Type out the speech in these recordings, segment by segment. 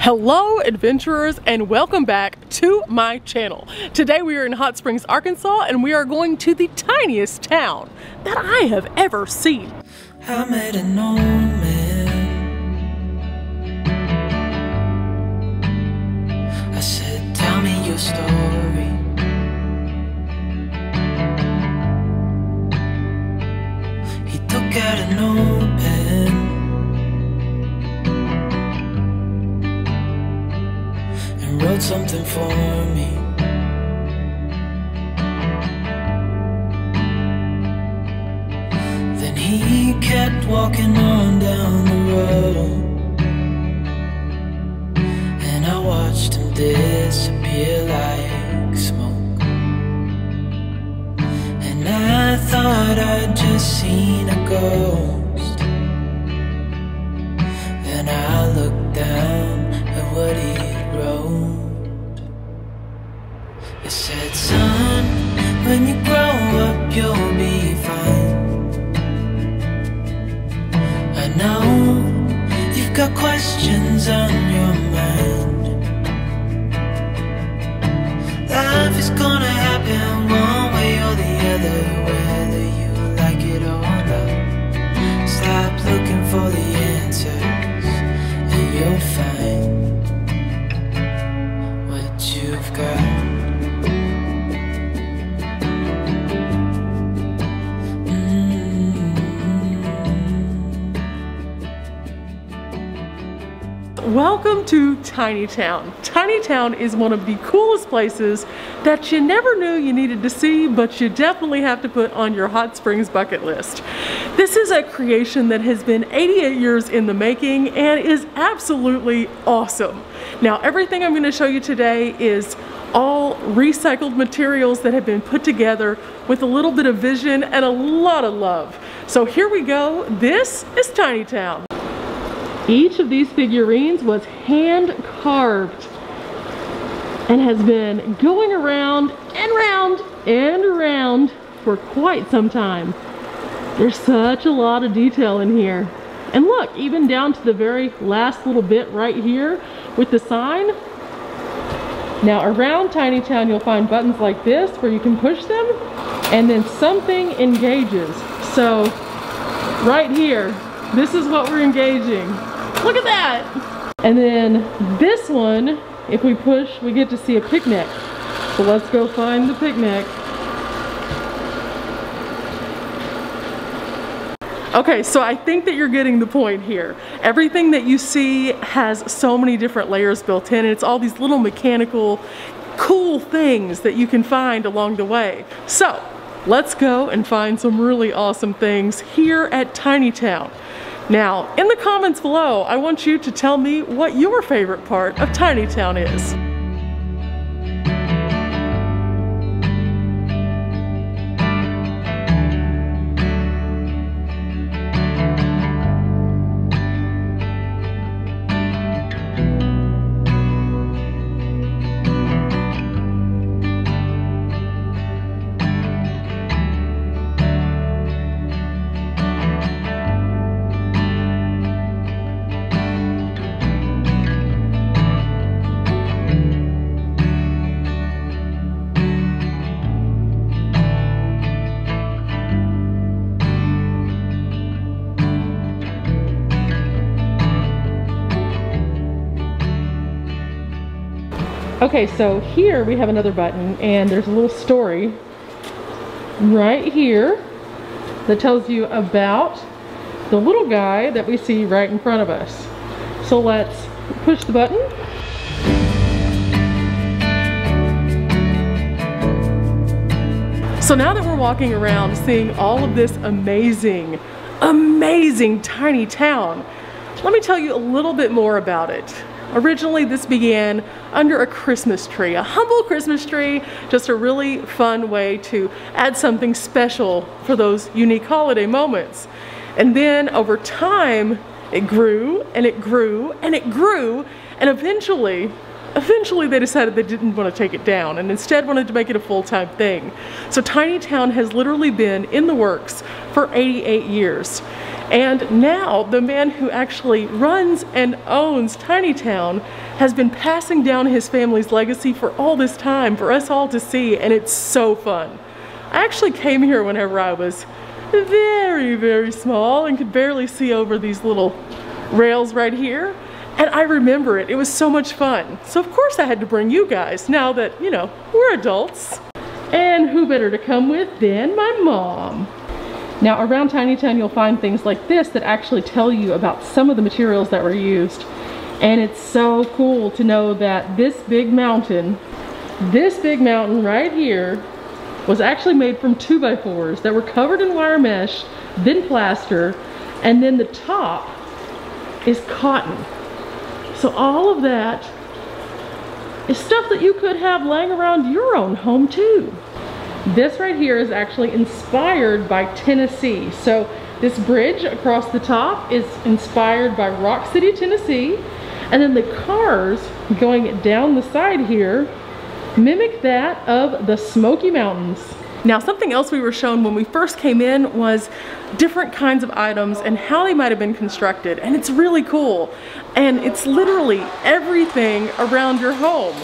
Hello adventurers and welcome back to my channel. Today we are in Hot Springs, Arkansas, and we are going to the tiniest town that I have ever seen. I made an old man. I said, tell me your story. He took out an old pen and wrote something for me. Then he kept walking on down the road, and I watched him disappear like smoke. And I thought I'd just seen a ghost. Then I looked down at what he wrote. It said, son, when you grow up you'll be fine. I know you've got questions on your mind. Life is gonna happen one way or the other, whether you like it or not. Stop looking for the answers and you'll find what you've got. Welcome to Tiny Town. Tiny Town is one of the coolest places that you never knew you needed to see, but you definitely have to put on your Hot Springs bucket list. This is a creation that has been 88 years in the making and is absolutely awesome. Now, everything I'm going to show you today is all recycled materials that have been put together with a little bit of vision and a lot of love. So here we go. This is Tiny Town. Each of these figurines was hand carved and has been going around and round and around for quite some time. There's such a lot of detail in here. And look, even down to the very last little bit right here with the sign. Now around Tiny Town you'll find buttons like this where you can push them and then something engages. So right here, this is what we're engaging. Look at that! And then this one, if we push, we get to see a picnic. So let's go find the picnic. Okay, so I think that you're getting the point here. Everything that you see has so many different layers built in, and it's all these little mechanical, cool things that you can find along the way. So let's go and find some really awesome things here at Tiny Town. Now, in the comments below, I want you to tell me what your favorite part of Tiny Town is. Okay, so here we have another button and there's a little story right here that tells you about the little guy that we see right in front of us. So let's push the button. So now that we're walking around seeing all of this amazing, amazing tiny town, let me tell you a little bit more about it. Originally, this began under a Christmas tree, a humble Christmas tree, just a really fun way to add something special for those unique holiday moments. And then over time, it grew and it grew and it grew, and eventually they decided they didn't want to take it down and instead wanted to make it a full-time thing. So Tiny Town has literally been in the works for 88 years. And now the man who actually runs and owns Tiny Town has been passing down his family's legacy for all this time for us all to see, and it's so fun. I actually came here whenever I was very, very small and could barely see over these little rails right here. And I remember it. It was so much fun. So of course I had to bring you guys now that, you know, we're adults. And who better to come with than my mom? Now around Tiny Town you'll find things like this that actually tell you about some of the materials that were used. And it's so cool to know that this big mountain right here was actually made from 2x4s that were covered in wire mesh, then plaster, and then the top is cotton. So all of that is stuff that you could have laying around your own home too. This right here is actually inspired by Tennessee. So this bridge across the top is inspired by Rock City, Tennessee. And then the cars going down the side here mimic that of the Smoky Mountains. Now something else we were shown when we first came in was different kinds of items and how they might have been constructed, and it's really cool. And it's literally everything around your home.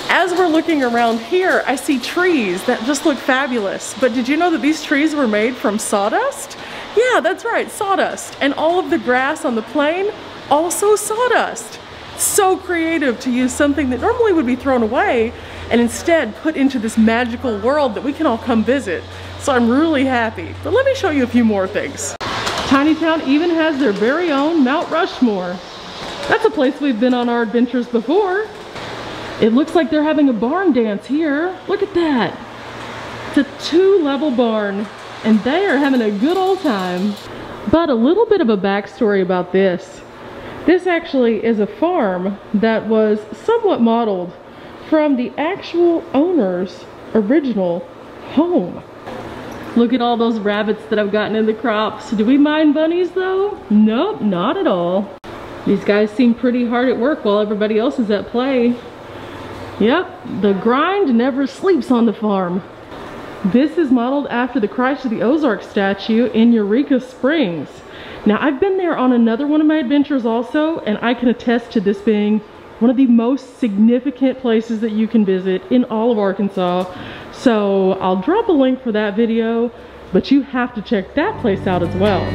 As we're looking around here, I see trees that just look fabulous. But did you know that these trees were made from sawdust? Yeah, that's right, sawdust. And all of the grass on the plain, also sawdust. So creative to use something that normally would be thrown away and instead put into this magical world that we can all come visit. So I'm really happy. But let me show you a few more things. Tiny Town even has their very own Mount Rushmore. That's a place we've been on our adventures before. It looks like they're having a barn dance here. Look at that. It's a 2-level barn and they are having a good old time. But a little bit of a backstory about this. This actually is a farm that was somewhat modeled from the actual owner's original home. Look at all those rabbits that I've gotten in the crops. Do we mind bunnies though? Nope, not at all. These guys seem pretty hard at work while everybody else is at play. Yep, the grind never sleeps on the farm. This is modeled after the Christ of the Ozarks statue in Eureka Springs. Now I've been there on another one of my adventures also, and I can attest to this being one of the most significant places that you can visit in all of Arkansas. So I'll drop a link for that video, but you have to check that place out as well.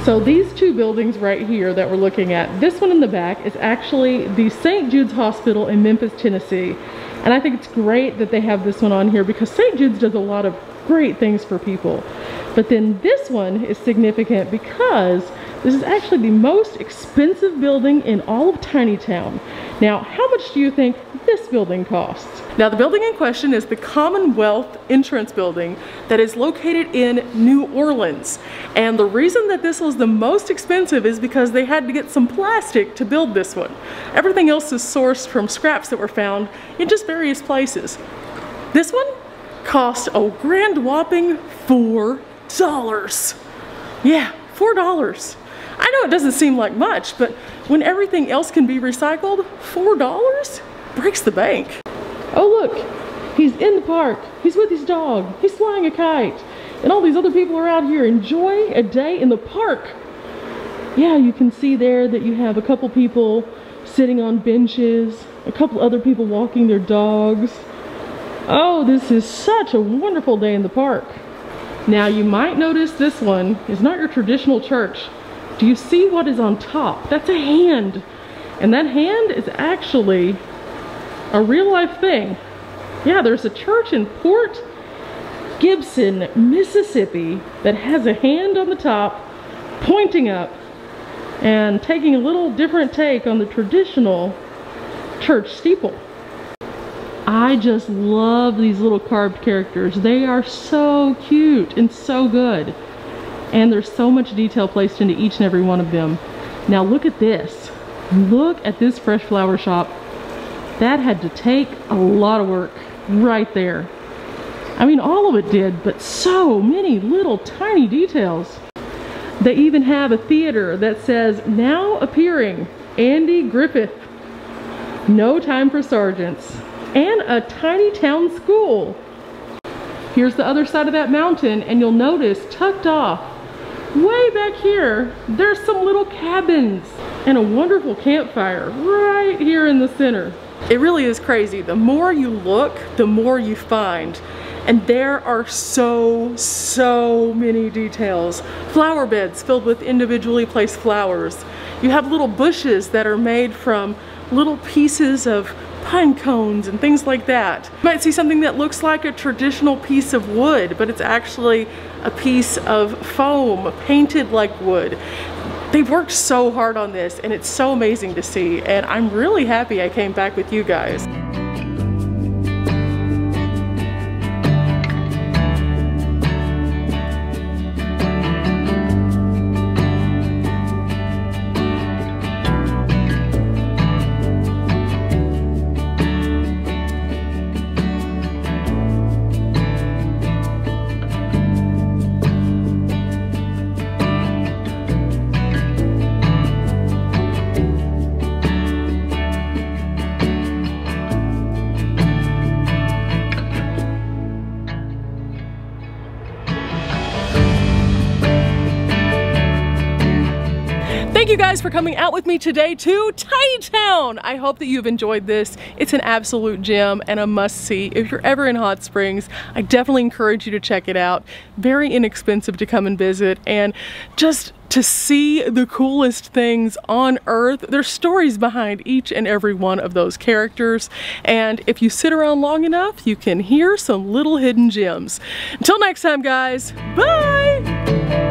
So these two buildings right here that we're looking at, this one in the back is actually the St. Jude's Hospital in Memphis, Tennessee. And I think it's great that they have this one on here because St. Jude's does a lot of great things for people. But then this one is significant because this is actually the most expensive building in all of Tiny Town. Now, how much do you think this building costs? Now, the building in question is the Commonwealth Insurance Building that is located in New Orleans. And the reason that this was the most expensive is because they had to get some plastic to build this one. Everything else is sourced from scraps that were found in just various places. This one cost a grand whopping $4. Yeah, $4. I know it doesn't seem like much, but when everything else can be recycled, $4 breaks the bank. Oh look, he's in the park, he's with his dog, he's flying a kite, and all these other people are out here enjoying a day in the park. Yeah, you can see there that you have a couple people sitting on benches, a couple other people walking their dogs. Oh, this is such a wonderful day in the park. Now you might notice this one is not your traditional church. Do you see what is on top? That's a hand. And that hand is actually a real life thing. Yeah, there's a church in Port Gibson, Mississippi, that has a hand on the top pointing up and taking a little different take on the traditional church steeple. I just love these little carved characters. They are so cute and so good. And there's so much detail placed into each and every one of them. Now look at this. Look at this fresh flower shop. That had to take a lot of work right there. I mean, all of it did, but so many little tiny details. They even have a theater that says, now appearing, Andy Griffith. No time for sergeants. And a tiny town school. Here's the other side of that mountain, and you'll notice tucked off way back here, there's some little cabins and a wonderful campfire right here in the center. It really is crazy. The more you look, the more you find. And there are so many details. Flower beds filled with individually placed flowers. You have little bushes that are made from little pieces of pine cones and things like that. You might see something that looks like a traditional piece of wood, but it's actually a piece of foam painted like wood. They've worked so hard on this, and it's so amazing to see, and I'm really happy I came back with you guys. Thank you guys for coming out with me today to Tiny Town. I hope that you've enjoyed this. It's an absolute gem and a must-see. If you're ever in Hot Springs, I definitely encourage you to check it out. Very inexpensive to come and visit, and just to see the coolest things on earth. There's stories behind each and every one of those characters, and if you sit around long enough, you can hear some little hidden gems. Until next time, guys, bye!